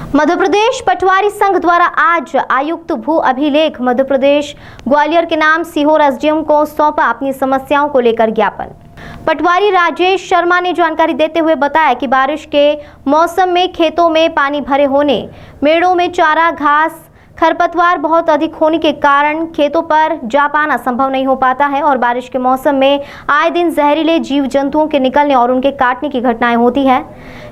मध्य प्रदेश पटवारी संघ द्वारा आज आयुक्त भू अभिलेख मध्य प्रदेश ग्वालियर के नाम सीहोर एसडीएम को सौंपा अपनी समस्याओं को लेकर ज्ञापन। पटवारी राजेश शर्मा ने जानकारी देते हुए बताया कि बारिश के मौसम में खेतों में पानी भरे होने, मेड़ों में चारा घास खरपतवार बहुत अधिक होने के कारण खेतों पर जा पाना संभव नहीं हो पाता है और बारिश के मौसम में आए दिन जहरीले जीव जंतुओं के निकलने और उनके काटने की घटनाएं होती है।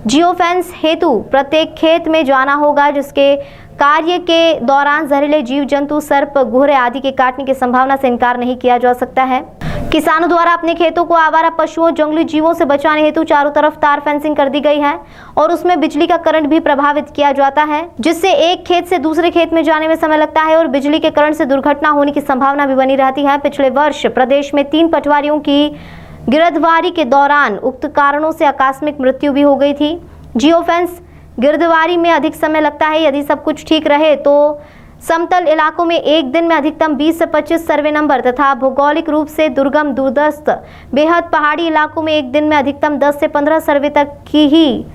जियो फेंस हेतु प्रत्येक खेत में जाना होगा, जिसके कार्य के दौरान जहरीले जीव जंतु, सर्प, घोड़े आदि के काटने की संभावना से इनकार नहीं किया जा सकता है। किसानों द्वारा अपने खेतों को आवारा पशुओं, जंगली जीवों से बचाने हेतु चारों तरफ तार फेंसिंग कर दी गई है और उसमें बिजली का करंट भी प्रभावित किया जाता है, जिससे एक खेत से दूसरे खेत में जाने में समय लगता है और बिजली के करंट से दुर्घटना होने की संभावना भी बनी रहती है। पिछले वर्ष प्रदेश में 3 पटवारियों की गिरदवारी के दौरान उक्त कारणों से आकस्मिक मृत्यु भी हो गई थी। जियो फेंस गिरदवारी में अधिक समय लगता है। यदि सब कुछ ठीक रहे तो समतल इलाकों में एक दिन में अधिकतम 20 से 25 सर्वे नंबर तथा भौगोलिक रूप से दुर्गम दूरदस्त बेहद पहाड़ी इलाकों में एक दिन में अधिकतम 10 से 15 सर्वे तक की ही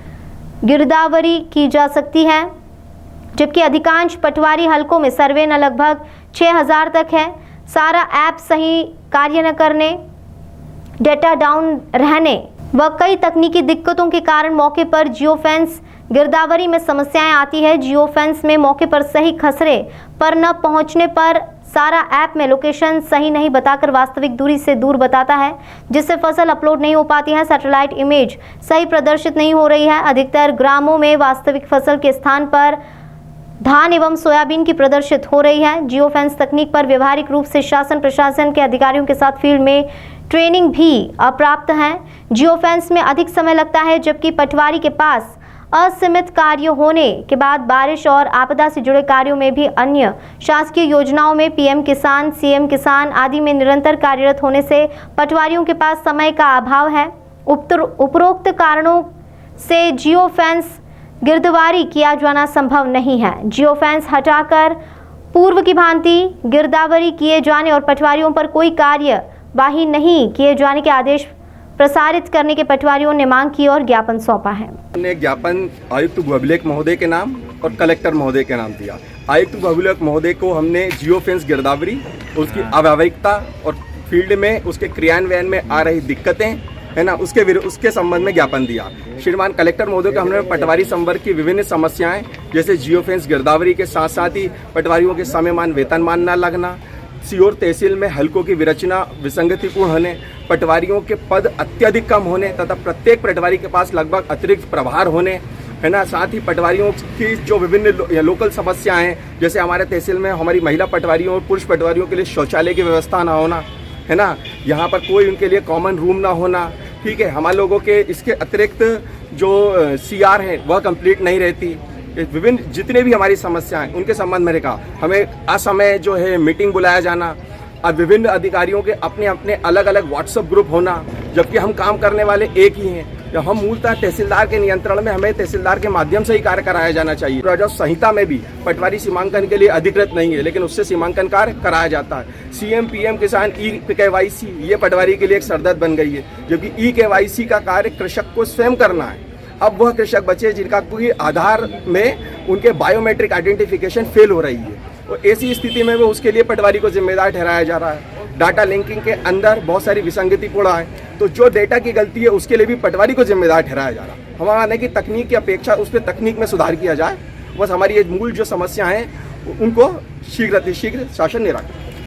गिरदावरी की जा सकती है, जबकि अधिकांश पटवारी हलकों में सर्वे न लगभग 6000 तक है। सारा ऐप सही कार्य न करने, डेटा डाउन रहने व कई तकनीकी दिक्कतों के कारण मौके पर जियो फेंस गिरदावरी में समस्याएं आती है। जियो फेंस में मौके पर सही खसरे पर न पहुंचने पर सारा ऐप में लोकेशन सही नहीं बताकर वास्तविक दूरी से दूर बताता है, जिससे फसल अपलोड नहीं हो पाती है। सैटेलाइट इमेज सही प्रदर्शित नहीं हो रही है। अधिकतर ग्रामों में वास्तविक फसल के स्थान पर धान एवं सोयाबीन की प्रदर्शित हो रही है। जियो फेंस तकनीक पर व्यवहारिक रूप से शासन प्रशासन के अधिकारियों के साथ फील्ड में ट्रेनिंग भी अप्राप्त है। जियो फेंस में अधिक समय लगता है, जबकि पटवारी के पास असीमित कार्य होने के बाद बारिश और आपदा से जुड़े कार्यों में भी अन्य शासकीय योजनाओं में पीएम किसान, सीएम किसान आदि में निरंतर कार्यरत होने से पटवारियों के पास समय का अभाव है। उपरोक्त कारणों से जियो फेंस गिरदवारी किया जाना संभव नहीं है। जियो फेंस हटाकर पूर्व की भांति गिरदावरी किए जाने और पटवारियों पर कोई कार्यवाही नहीं किए जाने के आदेश प्रसारित करने के पटवारियों ने मांग की और ज्ञापन सौंपा है। हमने ज्ञापन आयुक्त भू अभिलेख महोदय के नाम और कलेक्टर महोदय के नाम दिया। आयुक्त भू अभिलेख महोदय को हमने जियो फेंस गिरदावरी, उसकी अव्यवहारिकता और फील्ड में उसके क्रियान्वयन में आ रही दिक्कतें है ना, उसके संबंध में ज्ञापन दिया। श्रीमान कलेक्टर महोदय को हमने पटवारी संवर्ग की विभिन्न समस्याएं जैसे जियो फेंस गिरदावरी के साथ साथ ही पटवारियों के समयमान वेतनमान न लगना, सीहोर तहसील में हलकों की विरचना विसंगतिपूर्ण होने, पटवारियों के पद अत्यधिक कम होने तथा प्रत्येक पटवारी के पास लगभग अतिरिक्त प्रभार होने, है ना, साथ ही पटवारियों की जो विभिन्न लोकल समस्याएं हैं, जैसे हमारे तहसील में हमारी महिला पटवारियों और पुरुष पटवारियों के लिए शौचालय की व्यवस्था ना होना, है ना, यहाँ पर कोई उनके लिए कॉमन रूम ना होना, ठीक है, हमारे लोगों के इसके अतिरिक्त जो सीआर है वह कंप्लीट नहीं रहती। विभिन्न जितने भी हमारी समस्याएं उनके संबंध में कहा, हमें असमय जो है मीटिंग बुलाया जाना और विभिन्न अधिकारियों के अपने अपने अलग अलग व्हाट्सएप ग्रुप होना, जबकि हम काम करने वाले एक ही हैं। हम मूलतः तहसीलदार के नियंत्रण में, हमें तहसीलदार के माध्यम से ही कार्य कराया जाना चाहिए। राजस्व संहिता में भी पटवारी सीमांकन के लिए अधिकृत नहीं है, लेकिन उससे सीमांकन कार्य कराया जाता है। सीएम पीएम किसान ई-KYC ये पटवारी के लिए एक सरदर्द बन गई है, जबकि ई-KYC का कार्य कृषक को स्वयं करना है। अब वह कृषक बचे जिनका कोई आधार में उनके बायोमेट्रिक आइडेंटिफिकेशन फेल हो रही है, और ऐसी स्थिति में वो उसके लिए पटवारी को जिम्मेदार ठहराया जा रहा है। डाटा लिंकिंग के अंदर बहुत सारी विसंगतिपूर्ण है, तो जो डेटा की गलती है उसके लिए भी पटवारी को जिम्मेदार ठहराया जा रहा है। हमारा मानना है कि तकनीक की अपेक्षा उस पर तकनीक में सुधार किया जाए। बस हमारी ये मूल जो समस्या हैं उनको शीघ्र शासन निराकरण